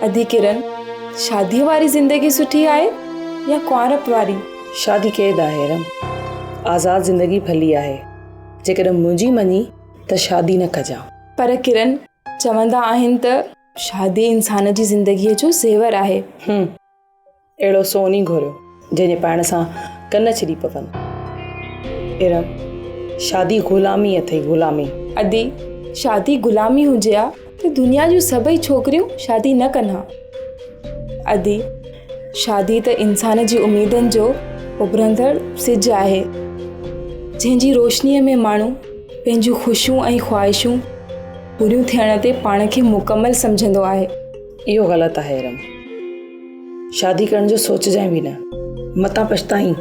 अदी किरण, शादी वारी जिंदगी सुठी आहे या कुंवारप वारी? शादी क़ैद आहे रम, आज़ाद ज़िंदगी भली आहे। जेकॾहिं मुंहिंजी मञी त शादी न कजां। पर किरण, चवंदा आहिनि त शादी इंसान जी ज़िंदगीअ जो ज़ेवर आहे। अहिड़ो सोन ई घुरियो जंहिंजे पाइण सां कन छिड़ी पवनि। इरम, शादी ग़ुलामी अथई, ग़ुलामी। अदी, शादी ग़ुलामी हुजे हा त दुनिया जूं सभई छोकिरियूं शादी न कनि हा। अदी, शादी त इंसान जी उमेदनि जो उभरंदड़ सिज आहे, जंहिंजी रोशनीअ में माण्हू पंहिंजूं ख़ुशियूं ऐं ख़्वाहिशूं पूरियूं थियण ते पाण खे मुकमल सम्झंदो आहे। इहो ग़लति आहे रम, शादी करण जो सोचजांइ बि न, मतां पछताई।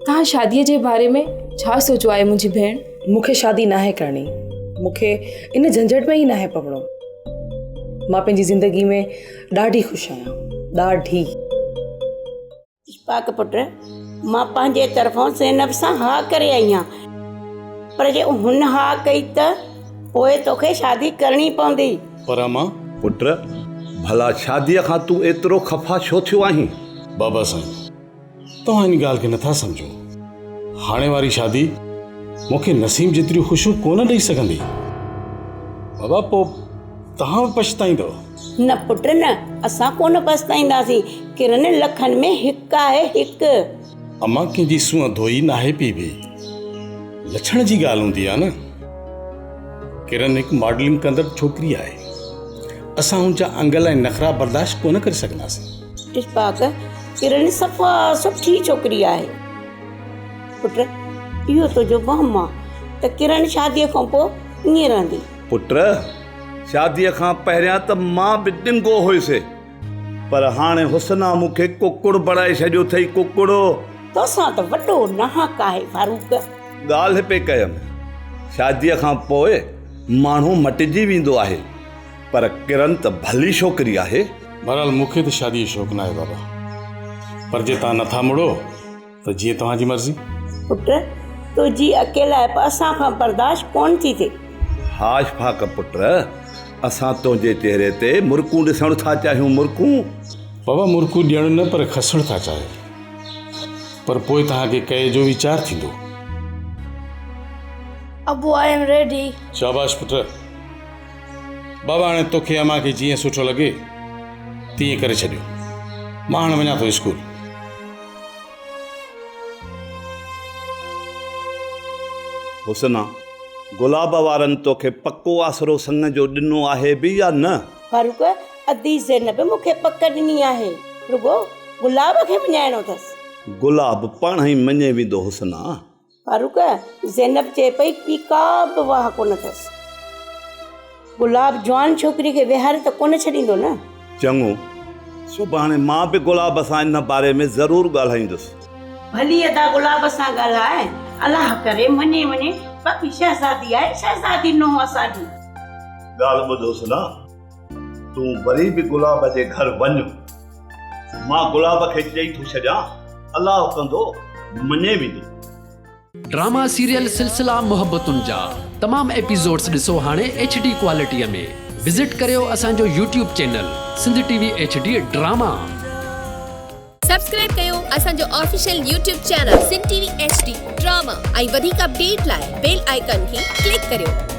तव्हां शादीअ जे बारे में छा सोचियो आहे मुंहिंजी भेण? मूंखे शादी नाहे करणी, मूंखे इन झंझट में ई नाहे पवणो। मां पंहिंजी ज़िंदगी में ॾाढी ख़ुशि आहियां, ॾाढी। इश्फाक़ पुट, मां पंहिंजे तरफ़ां ज़ैनब सां हा करे आई आहियां, पर जे हुन हा कई त पोइ तोखे शादी करणी पवंदी। पर मां पुट, भला शादीअ खां तूं एतिरो ख़फ़ा छो थियो आहीं? बाबा साईं, तव्हां इन ॻाल्हि खे नथा सम्झो। हाणे वारी शादी मूंखे नसीब जेतिरियूं ख़ुशियूं कोन ॾेई सघंदी। बाबा, पोइ तव्हां पछताईंदव। न पुट न, असां कोन पछताईंदासीं। किरण लखनि में हिकु आहे, हिकु। अमा कंहिंजी सूंहं धोई नाहे पई बि, लछण जी ॻाल्हि हूंदी आहे न। किरण हिकु मॉडलिंग कंदड़ छोकिरी आहे, असां हुनजा अंगल ऐं नखरा बर्दाश्त कोन करे सघंदासीं। इश्फाक़, किरण सफ़ा सुठी छोकिरी आहे। पुट, इहो तुंहिंजो वहम आहे त किरण शादीअ खां पोइ ईअं रहंदी। पुट, शादीअ खां पहिरियां त मां बि ॾिंगो हुयुसि, पर हाणे हुसना मूंखे कुकुड़ बणाए छॾियो अथई, कुकुड़ो। तोसां त वॾो नाहक आहे फारूक। ॻाल्हि पे कयमि, शादीअ खां पोइ माण्हू मटिजी वेंदो आहे, पर किरण त भली छोकिरी आहे। बहरहाल मूंखे त शादीअ जो शौक़ु न आहे बाबा, पर जे तव्हां नथा मुड़ो त जीअं तव्हांजी मर्ज़ी। पुट, तुंहिंजी अकेलाइप असां खां बर्दाश्त कोन थी थिए। हा इश्फाक़ पुट, असां तुंहिंजे चेहरे ते मुर्कूं ॾिसण था चाहियूं, मुर्कूं। बाबा, मुर्कू ॾियण न पर खसण था चाहियो, पर पोइ तव्हांखे कए जो वीचार थींदो। अबू, आई एम रेडी। शाबाश पुट। बाबा, हाणे तोखे अमा खे जीअं सुठो लॻे तीअं करे छॾियो। मां हाणे वञा थो स्कूल। हुसना, गुलाब वारनि तोखे पको आसरो संग जो ॾिनो आहे बि या न? फारूक, अदी ज़ैनब मूंखे पक ॾिनी आहे, रुगो गुलाब खे मञाइणो अथसि। गुलाब पाण ई मञे वेंदो हुसना। फारूक, ज़ैनब चए पई ॿी का बि वाह कोन अथसि। गुलाब जवान छोकिरी खे विहारे त कोन छॾींदो न। चङो, सुभाणे मां बि गुलाब सां इन बारे में ज़रूरु ॻाल्हाईंदुसि। भली अदा गुलाब सां ॻाल्हाए, अलाह करे मञे वञे। बाक़ी शहज़ादी आहे, शहज़ादी न हो असांजी। ॻाल्हि ॿुध हुसना, तूं वरी बि गुलाब जे घर वञ। मां गुलाब खे चई थो छॾियां, अलाह कंदो मञे वेंदो। ड्रामा सीरियल सिलसिला मोहब्बतुनि जा तमाम एपिसोड्स ॾिसो हाणे HD क्वालिटीअ में। विज़िट करियो असांजो YouTube channel Sindh TV HD drama. Subscribe कयो असांजो official YouTube channel Sindh TV HD drama ऐं वधीक अपडेट लाइ बेल आइकन खे क्लिक करियो।